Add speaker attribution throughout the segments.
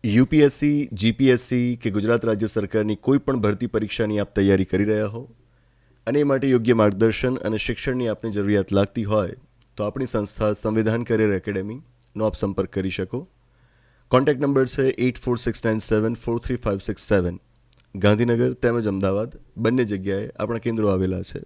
Speaker 1: UPSC, GPSC કે ગુજરાત રાજ્ય સરકારની કોઈ પણ ભરતી પરીક્ષાની આપ તૈયારી કરી રહ્યા હો અને એ માટે યોગ્ય માર્ગદર્શન અને શિક્ષણની આપને જરૂરિયાત લાગતી હોય તો આપણી સંસ્થા સંવિધાન કરિયર એકેડેમીનો આપ સંપર્ક કરી શકો. કોન્ટેક્ટ નંબર છે 8469743567. ગાંધીનગર તેમજ અમદાવાદ બંને જગ્યાએ આપણા કેન્દ્રો આવેલા છે.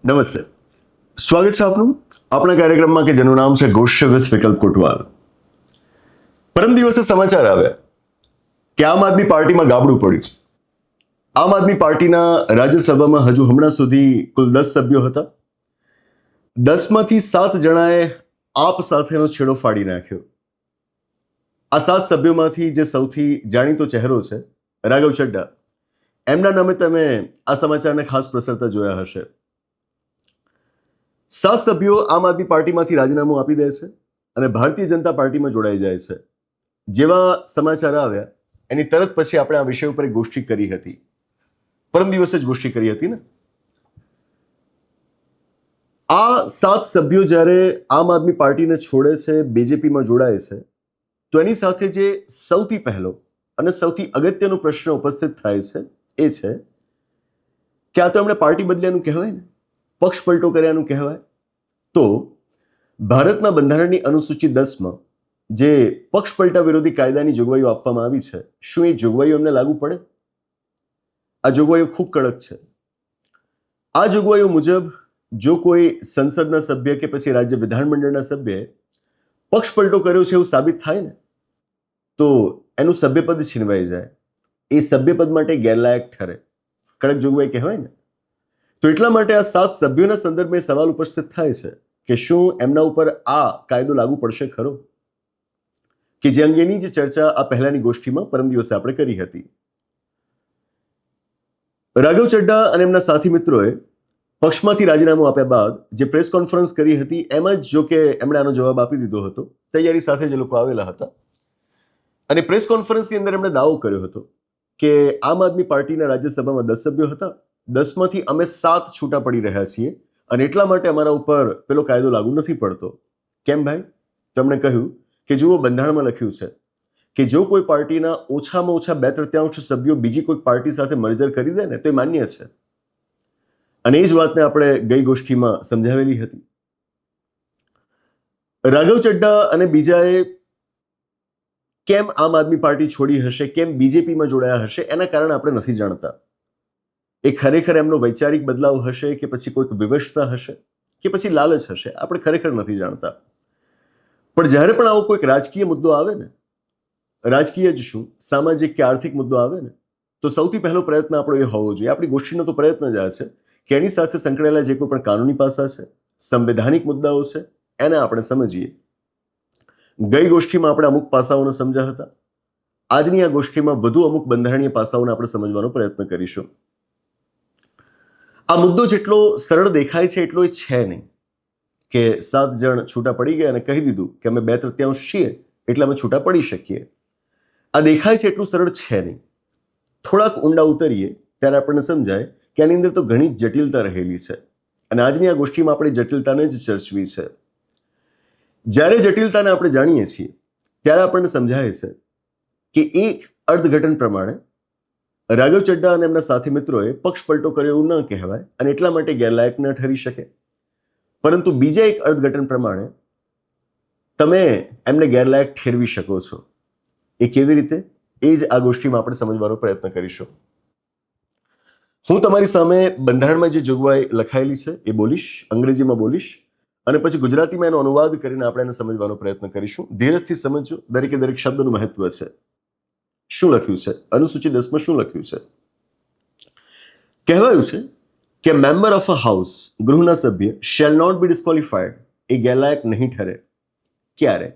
Speaker 1: નમસ્તે, સ્વાગત છે આપનું આપણા કાર્યક્રમમાં કે જેનું નામ છે ગોષ્ઠ વિથ વિકલ્પ કોટવાલ. પરમ દિવસે સમાચાર આવ્યા કે આમ આદમી પાર્ટીમાં ગાબડું પડ્યું. આમ આદમી પાર્ટીના રાજ્યસભામાં હજુ હમણાં સુધી કુલ 10 સભ્યો હતા. 10માંથી 7 જણાએ આપ સાથેનો છેડો ફાડી નાખ્યો. આ 7 સભ્યોમાંથી જે સૌથી જાણીતો ચહેરો છે રાઘવ ચડ્ડા, એમના નામે તમે આ સમાચારને ખાસ પ્રસરતા જોયા હશે. 7 સભ્યો આમ આદમી પાર્ટીમાંથી રાજીનામું આપી દે છે અને ભારતીય જનતા પાર્ટીમાં જોડાઈ જાય છે. જેવા સમાચાર આવ્યા એની તરત પછી આપણે આ વિષય ઉપર એક ગોષ્ઠી કરી હતી. પરમ દિવસે જ ગોષ્ઠી કરી હતી ને. આ 7 સભ્યો જ્યારે આમ આદમી પાર્ટીને છોડે છે, બીજેપીમાં જોડાય છે, તો એની સાથે જે સૌથી પહેલો અને સૌથી અગત્યનો પ્રશ્ન ઉપસ્થિત થાય છે એ છે કે આ તો એમણે પાર્ટી બદલ્યાનું કહેવાય ને, પક્ષ પલટો કર્યાનું કહેવાય. તો ભારતના બંધારણની અનુસૂચિ 10માં જે પક્ષ પલટા વિરોધી કાયદાની જોગવાઈઓ આપવામાં આવી છે, શું એ જોગવાઈઓ એમને લાગુ પડે? આ જોગવાઈઓ ખૂબ કડક છે. આ જોગવાઈઓ મુજબ જો કોઈ સંસદના સભ્ય કે પછી રાજ્ય વિધાનમંડળના સભ્યએ પક્ષ પલટો કર્યો છે એવું સાબિત થાય ને, તો એનું સભ્યપદ છીનવાઈ જાય, એ સભ્યપદ માટે ગેરલાયક ઠરે. કડક જોગવાઈ કહેવાય ને. તો એટલા માટે આ 7 સભ્યોના સંદર્ભમાં સવાલ ઉપસ્થિત થાય છે કે શું એમના ઉપર આ કાયદો લાગુ પડશે ખરો? કે જે અંગેની જ ચર્ચા આ પહેલાની ગોષ્ઠીમાં પરમ દિવસે આપણે કરી હતી. રાઘવ ચડ્ડા અને એમના સાથી મિત્રોએ પક્ષમાંથી રાજીનામું આપ્યા બાદ જે પ્રેસ કોન્ફરન્સ કરી હતી એમાં જ જો કે એમણે આનો જવાબ આપી દીધો હતો. તૈયારી સાથે જે લોકો આવેલા હતા અને પ્રેસ કોન્ફરન્સની અંદર એમણે દાવો કર્યો હતો કે આમ આદમી પાર્ટીના રાજ્યસભામાં 10 સભ્યો હતા, 10માંથી અમે 7 છૂટા પડી રહ્યા છીએ અને એટલા માટે અમારા ઉપર પેલો કાયદો લાગુ નથી પડતો. કેમ ભાઈ? તો એમણે કહ્યું કે જુઓ, બંધારણમાં લખ્યું છે કે જો કોઈ પાર્ટીના ઓછામાં ઓછા 2/3 સભ્યો બીજી કોઈ પાર્ટી સાથે મર્જર કરી દે ને તો એ માન્ય છે. અને એ જ વાતને આપણે ગઈ ગોષ્ઠીમાં સમજાવેલી હતી. રાઘવ ચડ્ડા અને બીજાએ કેમ આમ આદમી પાર્ટી છોડી હશે, કેમ બીજેપીમાં જોડાયા હશે, એના કારણે આપણે નથી જાણતા. એ ખરેખર એમનો વૈચારિક બદલાવ હશે કે પછી કોઈક વિવશતા હશે કે પછી લાલચ હશે, આપણે ખરેખર નથી જાણતા. પણ જ્યારે પણ આવો કોઈક રાજકીય મુદ્દો આવે ને, રાજકીય જ શું, સામાજિક કે આર્થિક મુદ્દો આવે ને, તો સૌથી પહેલો પ્રયત્ન આપણો એ હોવો જોઈએ, આપણી ગોષ્ઠીનો તો પ્રયત્ન જ આ છે કે એની સાથે સંકળાયેલા જે કોઈ પણ કાનૂની પાસા છે, સંવૈધાનિક મુદ્દાઓ છે, એને આપણે સમજીએ. ગઈ ગોષ્ઠીમાં આપણે અમુક પાસાઓને સમજ્યા હતા. આજની આ ગોષ્ઠીમાં વધુ અમુક બંધારણીય પાસાઓને આપણે સમજવાનો પ્રયત્ન કરીશું. આ મુદ્દો જેટલો સરળ દેખાય છે એટલો એ છે નહીં કે 7 જણ છૂટા પડી ગયા અને કહી દીધું કે અમે 2/3 છીએ એટલે અમે છૂટા પડી શકીએ. આ દેખાય છે એટલું સરળ છે નહીં. થોડાક ઊંડા ઉતરીએ ત્યારે આપણને સમજાય કે આની અંદર તો ઘણી જટિલતા રહેલી છે અને આજની આ ગોષ્ઠીમાં આપણે જટિલતાને જ ચર્ચવી છે. જ્યારે જટિલતાને આપણે જાણીએ છીએ ત્યારે આપણને સમજાય છે કે એક અર્થઘટન પ્રમાણે રાઘવ ચડ્ડા અને એમના સાથી મિત્રોએ પક્ષ પલટો કર્યો એવું ન કહેવાય અને એટલા માટે ગેરલાયક ન ઠરી શકે. પરંતુ બીજા એક અર્થઘટન પ્રમાણે તમે એમને ગેરલાયક ઠેરવી શકો છો. એ કેવી રીતે? એ જ આ ગોષ્ઠીમાં આપણે સમજવાનો પ્રયત્ન કરીશું. હું તમારી સામે બંધારણમાં જે જોગવાઈ લખાયેલી છે એ બોલીશ, અંગ્રેજીમાં બોલીશ અને પછી ગુજરાતીમાં એનો અનુવાદ કરીને આપણે એને સમજવાનો પ્રયત્ન કરીશું. ધીરજથી સમજજો, દરેકે દરેક શબ્દનું મહત્વ છે. શું લખ્યું છે? અનુસૂચિ 10માં શું લખ્યું છે? કહેવાયું છે કે મેમ્બર ઓફ અ હાઉસ, ગૃહના સભ્ય, શેલ નોટ બી ડિસ્ક્વોલિફાઈડ, એ ગેરલાયક નહીં ઠરે. ક્યારે?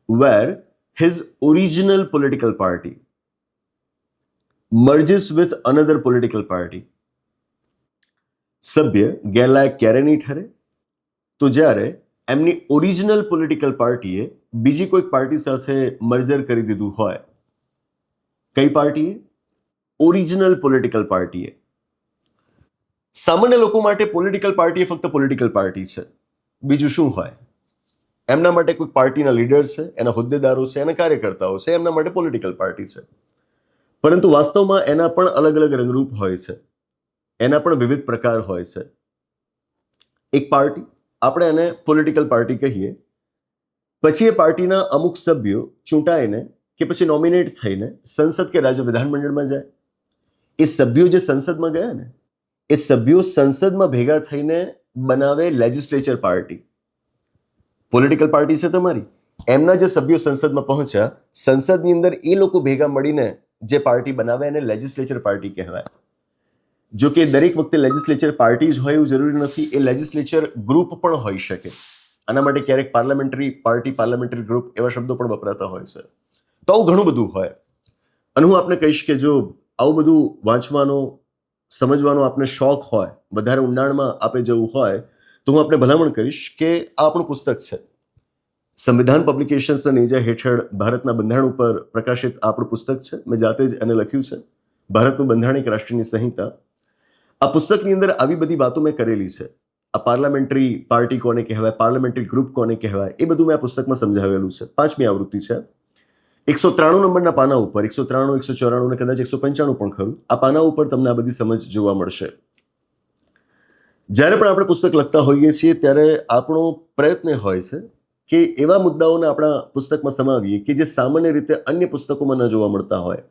Speaker 1: Where his original political party merges with another political party. સભ્ય ગેરલાયક ક્યારે નહીં ઠરે? તો જ્યારે એમની ઓરિજિનલ પોલિટિકલ પાર્ટીએ બીજી કોઈ પાર્ટી સાથે મર્જર કરી દીધું હોય. કઈ પાર્ટીએ? ઓરિજિનલ પોલિટિકલ પાર્ટીએ. સામાન્ય લોકો માટે પોલિટિકલ પાર્ટી એ ફક્ત પોલિટિકલ પાર્ટી છે, બીજું શું હોય? એમના માટે કોઈ પાર્ટીના લીડર છે, એના હોદ્દેદારો છે, એના કાર્યકર્તાઓ છે, એમના માટે પોલિટિકલ પાર્ટી છે. પરંતુ વાસ્તવમાં એના પણ અલગ અલગ રંગરૂપ હોય છે, એના પણ વિવિધ પ્રકાર હોય છે. એક પાર્ટી, આપણે એને પોલિટિકલ પાર્ટી કહીએ, પછી એ પાર્ટીના અમુક સભ્યો ચૂંટાઈને કે પછી નોમિનેટ થઈને સંસદ કે રાજ્ય વિધાનમંડળમાં જાય. એ સભ્યો જે સંસદમાં ગયા ને, એ સભ્યો સંસદમાં ભેગા થઈને બનાવે લેજિસ્લેચર પાર્ટી. પોલિટિકલ પાર્ટી છે તમારી, એમના જે સભ્યો સંસદમાં પહોંચ્યા, સંસદની અંદર એ લોકો ભેગા મળીને જે પાર્ટી બનાવે એને લેજિસ્લેચર પાર્ટી કહેવાય. જો કે દરેક વખતે લેજિસ્લેચર પાર્ટી જ હોય એવું જરૂરી નથી, એ લેજિસ્લેચર ગ્રુપ પણ હોઈ શકે. આના માટે ક્યારેક પાર્લામેન્ટરી પાર્ટી, પાર્લામેન્ટરી ગ્રુપ એવા શબ્દો પણ વપરાતા હોય છે. તો આવું ઘણું બધું હોય. અને હું આપને કહીશ કે જો આવું બધું વાંચવાનો, સમજવાનો આપને શોખ હોય, વધારે ઊંડાણમાં આપે જવું હોય, તો હું આપને ભલામણ કરીશ કે આ આપણું પુસ્તક છે. સંવિધાન પબ્લિકેશન્સના નેજા હેઠળ ભારતના બંધારણ ઉપર પ્રકાશિત આપણું પુસ્તક છે. મેં જાતે જ એને લખ્યું છે, ભારતનું બંધારણ એક રાષ્ટ્રની સંહિતા. આ પુસ્તકની અંદર આવી બધી વાતો મેં કરેલી છે. આ પાર્લામેન્ટરી પાર્ટી કોને કહેવાય, પાર્લામેન્ટરી ગ્રુપ કોને કહેવાય, એ બધું મેં આ પુસ્તકમાં સમજાવેલું છે. 5મી આવૃત્તિ છે. 193 નંબરના પાના ઉપર, 193, 194 ને કદાચ 195 પણ ખરું, આ પાના ઉપર તમને આ બધી સમજ જોવા મળશે. જ્યારે પણ આપણે પુસ્તક લખતા હોઈએ છીએ ત્યારે આપણો પ્રયત્ન હોય છે કે એવા મુદ્દાઓને આપણા પુસ્તકમાં સમાવીએ કે જે સામાન્ય રીતે અન્ય પુસ્તકોમાં ન જોવા મળતા હોય.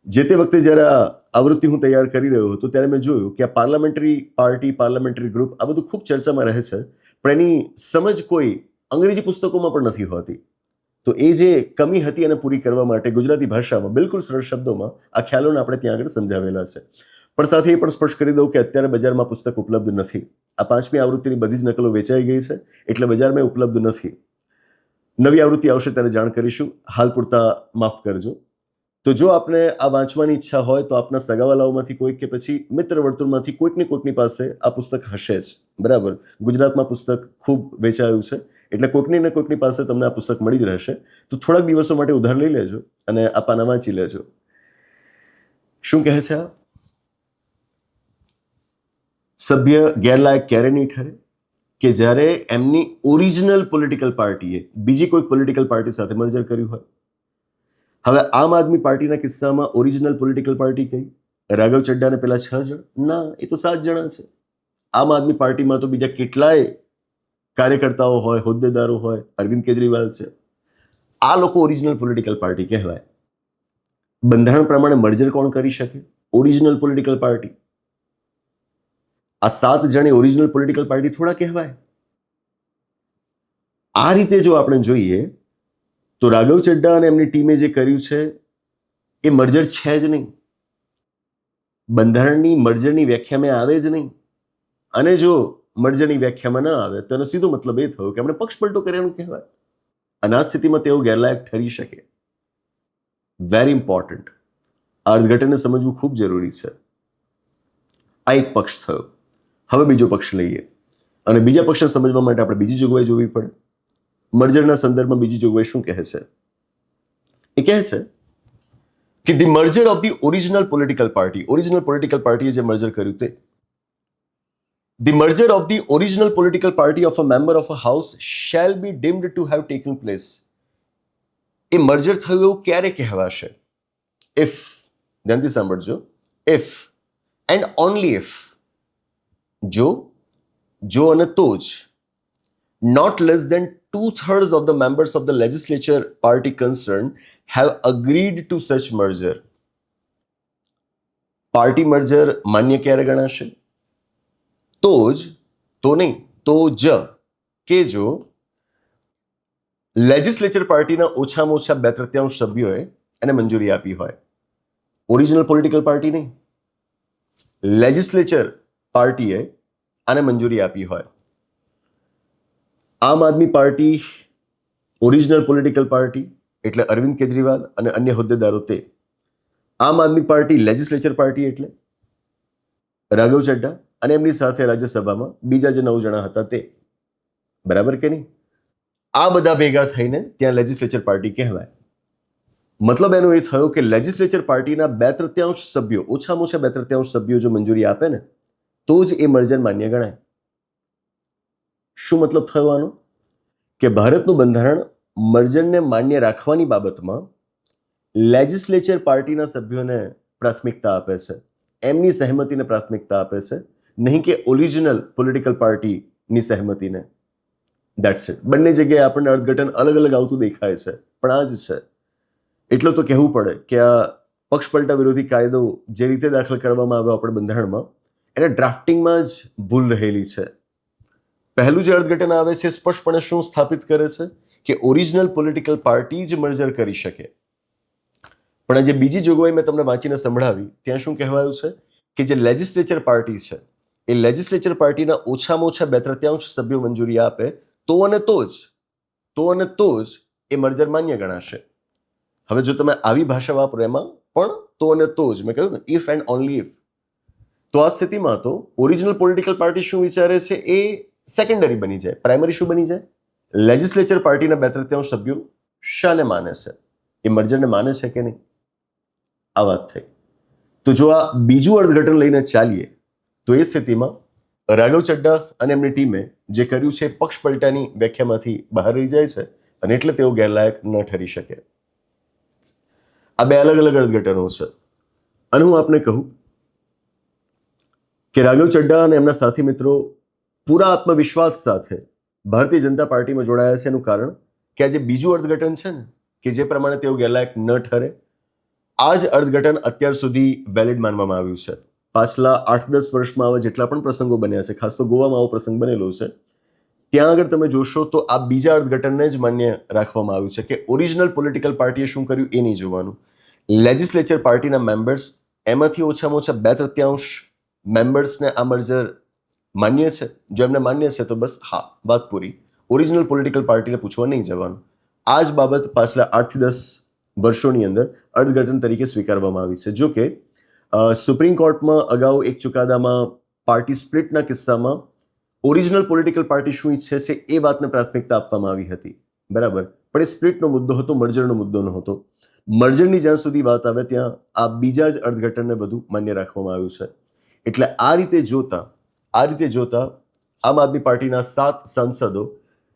Speaker 1: જે તે વખતે જ્યારે આ આવૃત્તિ હું તૈયાર કરી રહ્યો હતો ત્યારે મેં જોયું કે આ પાર્લામેન્ટરી પાર્ટી, પાર્લામેન્ટરી ગ્રુપ, આ બધું ખૂબ ચર્ચામાં રહે છે, પણ એની સમજ કોઈ અંગ્રેજી પુસ્તકોમાં પણ નથી હોતી. તો એ જે કમી હતી એને પૂરી કરવા માટે ગુજરાતી ભાષામાં બિલકુલ સરળ શબ્દોમાં આ ખ્યાલોને આપણે ત્યાં આગળ સમજાવેલા છે. પણ સાથે એ પણ સ્પષ્ટ કરી દઉં કે અત્યારે બજારમાં પુસ્તક ઉપલબ્ધ નથી. આ 5મી આવૃત્તિની બધી જ નકલો વેચાઈ ગઈ છે, એટલે બજારમાં ઉપલબ્ધ નથી. નવી આવૃત્તિ આવશે ત્યારે જાણ કરીશું, હાલ પૂરતા માફ કરજો. તો જો આપને આ વાંચવાની ઈચ્છા હોય તો આપના સગાવાલાઓમાંથી કોઈક કે પછી મિત્ર વર્તુળમાંથી કોઈકની પાસે આ પુસ્તક હશે જ. બરાબર, ગુજરાતમાં પુસ્તક ખૂબ વેચાયું છે, એટલે કોઈકની પાસે તમને આ પુસ્તક મળી જ રહેશે. તો થોડાક દિવસો માટે ઉધાર લઈ લેજો અને આ પાના વાંચી લેજો. શું કહે છે આ? સભ્ય ગેરલાયક ક્યારે નહીં ઠરે? કે જ્યારે એમની ઓરિજિનલ પોલિટિકલ પાર્ટીએ બીજી કોઈ પોલિટિકલ પાર્ટી સાથે મર્જર કર્યું હોય. હવે આમ આદમી પાર્ટીના કિસ્સામાં ઓરિજિનલ પોલિટિકલ પાર્ટી કઈ? રાઘવ ચડ્ડા ને પેલા 6 જણ? ના, એ તો 7 જણા છે. આમ આદમી પાર્ટીમાં તો બીજા કેટલાય કાર્યકર્તાઓ હોય, હોદ્દેદારો હોય, અરવિંદ કેજરીવાલ છે. આ લોકો ઓરિજિનલ પોલિટિકલ પાર્ટી કહેવાય. બંધારણ પ્રમાણે મર્જર કોણ કરી શકે? Original political party. આ 7 જણે ઓરિજિનલ પોલિટિકલ પાર્ટી થોડા કહેવાય. આ રીતે જો આપણે જોઈએ તો રાઘવ ચડ્ડા અને એમની ટીમે જે કર્યું છે એ મર્જર છે જ નહીં. બંધારણની મર્જરની વ્યાખ્યામાં આવે જ નહીં. અને જો મર્જરની વ્યાખ્યામાં ન આવે તો એનો સીધો મતલબ એ થયો કે આપણે પક્ષપલટો કર્યાનું કહેવાય. અને આ સ્થિતિમાં તેઓ ગેરલાયક ઠરી શકે. Very important. આ અર્થઘટનને સમજવું ખૂબ જરૂરી છે. આ એક પક્ષ થયો. હવે બીજો પક્ષ લઈએ, અને બીજા પક્ષને સમજવા માટે આપણે બીજી જોગવાઈ જોવી પડે. મર્જરના સંદર્ભમાં બીજી જોગવાઈ શું કહે છે? એ કહે છે કે the merger of the original political party, original political પાર્ટીએ જે મર્જર કર્યું તે, the merger of the original political party of a member of a house shall be deemed to have taken place. A merger થયું એવું ક્યારે કહેવાશે? If, ધ્યાનથી સાંભળજો, ઇફ એન્ડ ઓનલી ઇફ, જો અને તો જ, not less than 2/3 of the members of the legislature party concerned have agreed to such merger. Party merger માન્ય ક્યારે ગણાશે? તો જ, તો નહીં, તો જ, કે જો લેજિસ્લેચર પાર્ટીના ઓછામાં ઓછા 2/3 સભ્યોએ એને મંજૂરી આપી હોય. ઓરિજિનલ પોલિટિકલ પાર્ટી નહીં, લેજિસ્લેચર પાર્ટીએ આને મંજૂરી આપી હોય. આમ આદમી પાર્ટી ઓરિજિનલ પોલિટિકલ પાર્ટી એટલે અરવિંદ કેજરીવાલ અને અન્ય હોદ્દેદારો તે. આમ આદમી પાર્ટી લેજિસ્લેચર પાર્ટી એટલે રાઘવ ચડ્ડા અને એમની સાથે રાજ્યસભામાં બીજા જે 9 જણા હતા તે. બરાબર કે નહીં? આ બધા ભેગા થઈને ત્યાં લેજિસ્લેચર પાર્ટી કહેવાય. મતલબ એનો એ થયો કે લેજિસ્લેચર પાર્ટીના 2/3 સભ્યો, ઓછામાં ઓછા 2/3 સભ્યો જો મંજૂરી આપે ને તો જ એ મર્જર માન્ય ગણાય. શું મતલબ થયો આનો? કે ભારતનું બંધારણ મર્જરને માન્ય રાખવાની બાબતમાં લેજિસ્લેચર પાર્ટીના સભ્યોને પ્રાથમિકતા આપે છે, એમની સહેમતીને પ્રાથમિકતા આપે છે, નહીં કે ઓરિજિનલ પોલિટિકલ પાર્ટીની સહેમતીને. That's it. બંને જગ્યાએ આપણને અર્થઘટન અલગ અલગ આવતું દેખાય છે, પણ આ જ છે. એટલું તો કહેવું પડે કે આ પક્ષપલટા વિરોધી કાયદો જે રીતે દાખલ કરવામાં આવ્યો આપણે બંધારણમાં, એને ડ્રાફ્ટિંગમાં જ ભૂલ રહેલી છે. પહેલું જે અર્થઘટન આવે છે સ્પષ્ટપણે શું સ્થાપિત કરે છે કે ઓરિજિનલ પોલિટિકલ પાર્ટી જ મર્જર કરી શકે. પણ જે બીજી જોગવાઈ મેં તમને વાંચીને સંભળાવી ત્યાં શું કહેવાયું છે કે જે લેજિસ્લેચર પાર્ટી છે એ લેજિસ્લેચર પાર્ટીના ઓછામાં ઓછા 2/3 સભ્યો મંજૂરી આપે તો અને તો જ એ મર્જર માન્ય ગણાશે. હવે જો તમે આવી ભાષા વાપરો એમાં પણ તો અને તો જ, મેં કહ્યું ને, ઇફ એન્ડ ઓનલી ઇફ, તો આ સ્થિતિમાં તો ઓરિજિનલ પોલિટિકલ પાર્ટી શું વિચારે છે એ સેકન્ડરી બની જાય. પ્રાઇમરી શું બની જાય? લેજિસ્લેચર પાર્ટીના 2/3 સભ્યો શાને માને છે, એ મર્જરને માને છે કે નહીં. આ વાત થઈ. તો જો આ બીજું અર્થઘટન લઈને ચાલીએ તો એ સ્થિતિમાં રાઘવ ચડ્ડા અને એમની ટીમે જે કર્યું છે પક્ષપલટાની વ્યાખ્યામાંથી બહાર રહી જાય છે અને એટલે તેઓ ગેરલાયક ન ઠરી શકે. આ બે અલગ અલગ અર્થઘટનો છે. અને હું આપને કહું કે રાઘવ ચડ્ડા અને એમના સાથી મિત્રો પૂરા આત્મવિશ્વાસ સાથે ભારતીય જનતા પાર્ટીમાં જોડાયા છે. એનું કારણ કે આ જે બીજું અર્થઘટન છે ને, કે જે પ્રમાણે તેઓ ગેરલાયક ન ઠરે, આ જ અર્થઘટન અત્યાર સુધી વેલિડ માનવામાં આવ્યું છે. પાછલા 8-10 વર્ષમાં આવા જેટલા પણ પ્રસંગો બન્યા છે, ખાસ તો ગોવામાં આવો પ્રસંગ બનેલો છે, ત્યાં આગળ તમે જોશો તો આ બીજા અર્થઘટનને જ માન્ય રાખવામાં આવ્યું છે કે ઓરિજિનલ પોલિટિકલ પાર્ટીએ શું કર્યું એ નહીં જોવાનું. લેજિસ્લેચર પાર્ટીના મેમ્બર્સ, એમાંથી ઓછામાં ઓછા 2/3 મેમ્બર્સને આ મર્જર માન્ય છે. જો એમને માન્ય છે તો બસ હા, વાત પૂરી. ઓરિજિનલ પોલિટિકલ પાર્ટીને પૂછવા નહીં જવાનું. આ જ બાબત પાછલા 8-10 વર્ષોની અંદર અર્થઘટન તરીકે સ્વીકારવામાં આવી છે. જો કે સુપ્રીમ કોર્ટમાં અગાઉ એક ચુકાદામાં પાર્ટી સ્પ્લિટના કિસ્સામાં ઓરિજિનલ પોલિટિકલ પાર્ટી શું ઈચ્છે છે એ વાતને પ્રાથમિકતા આપવામાં આવી હતી, બરાબર. પણ એ સ્પ્લિટનો મુદ્દો હતો, મર્જરનો મુદ્દો નહોતો. મર્જરની જ્યાં સુધી વાત આવે ત્યાં આ બીજા જ અર્થઘટનને વધુ માન્ય રાખવામાં આવ્યું છે. એટલે આ રીતે જોતા આમ આદમી પાર્ટીના 7 સાંસદો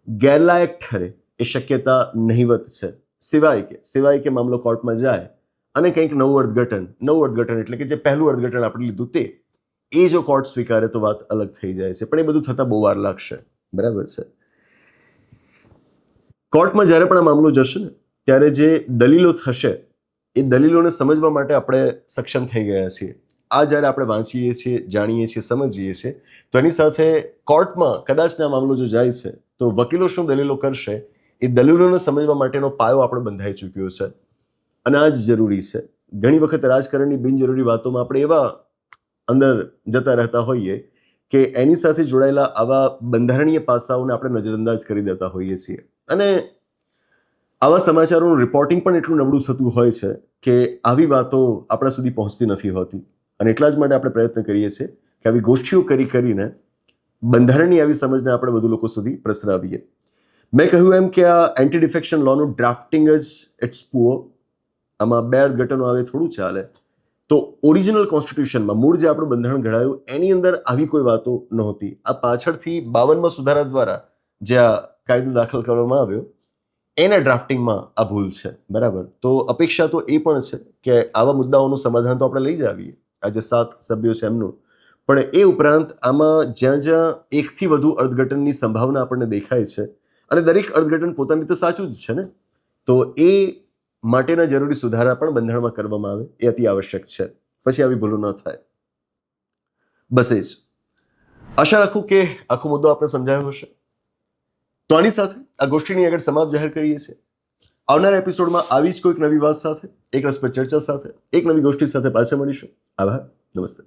Speaker 1: ગેરલાયક ઠરે એ શક્યતા નહિવત છે. સિવાય કે મામલો કોર્ટમાં જાય અને કંઈક નવું અર્થઘટન એટલે કે જે પહેલું અર્થઘટન આપણે લીધું તે એ જો કોર્ટ સ્વીકારે તો વાત અલગ થઈ જાય છે. પણ એ બધું થતા બહુ વાર લાગશે, બરાબર છે. કોર્ટમાં જ્યારે પણ આ મામલો જશે ને ત્યારે જે દલીલો થશે એ દલીલોને સમજવા માટે આપણે સક્ષમ થઈ ગયા છીએ. આ જ્યારે આપણે વાંચીએ છીએ, જાણીએ છીએ, સમજીએ છીએ તો એની સાથે કોર્ટમાં કદાચ આ મામલો જો જાય છે તો વકીલો શું દલીલો કરશે એ દલીલોને સમજવા માટેનો પાયો આપણે બંધાઈ ચૂક્યો છે. અને આ જ જરૂરી છે. ઘણી વખત રાજકારણની બિનજરૂરી વાતોમાં આપણે એવા અંદર જતા રહેતા હોઈએ કે એની સાથે જોડાયેલા આવા બંધારણીય પાસાઓને આપણે નજરઅંદાજ કરી દેતા હોઈએ છીએ. અને આવા સમાચારોનું રિપોર્ટિંગ પણ એટલું નબળું થતું હોય છે કે આવી વાતો આપણા સુધી પહોંચતી નથી હોતી. અને એટલા જ માટે આપણે પ્રયત્ન કરીએ છીએ કે આવી ગોષ્ઠીઓ કરીને બંધારણની આવી સમજને આપણે વધુ લોકો સુધી પ્રસરાવીએ. મેં કહ્યું એમ કે આ એન્ટી ડિફેક્શન લોનું ડ્રાફ્ટિંગ જ ઇટ્સ પુઅર. આમાં 2 અર્થઘટનો આવે થોડું ચાલે. તો ઓરિજિનલ કોન્સ્ટિટ્યુશનમાં મૂળ જે આપણું બંધારણ ઘડાયું એની અંદર આવી કોઈ વાતો નહોતી. આ પાછળથી 52માં સુધારા દ્વારા જે આ કાયદો દાખલ કરવામાં આવ્યો એના ડ્રાફ્ટિંગમાં આ ભૂલ છે, બરાબર. તો અપેક્ષા તો એ પણ છે કે આવા મુદ્દાઓનું સમાધાન તો આપણે લઈ જ આવીએ, આ જે 7 સભ્યો છે એમનું. પણ એ ઉપરાંત આમાં જ્યાં એકથી વધુ અર્થઘટનની સંભાવના આપણને દેખાય છે અને દરેક અર્થઘટન પોતાની રીતે સાચું જ છે ને, તો એ માટેના જરૂરી સુધારા પણ બંધારણમાં કરવામાં આવે એ અતિ આવશ્યક છે. પછી આવી ભૂલો ન થાય. બસ એ જ આશા રાખું કે આખો મુદ્દો આપણે સમજાયો હશે. તો આની સાથે આ ગોષ્ઠીની આગળ સમાપ્ત જાહેર કરીએ છીએ. આવનારા એપિસોડમાં આવી જ કોઈક નવી વાત સાથે, એક રસપ્રદ ચર્ચા સાથે, એક નવી ગોષ્ઠી સાથે પાછા મળીશું. આભાર. નમસ્તે.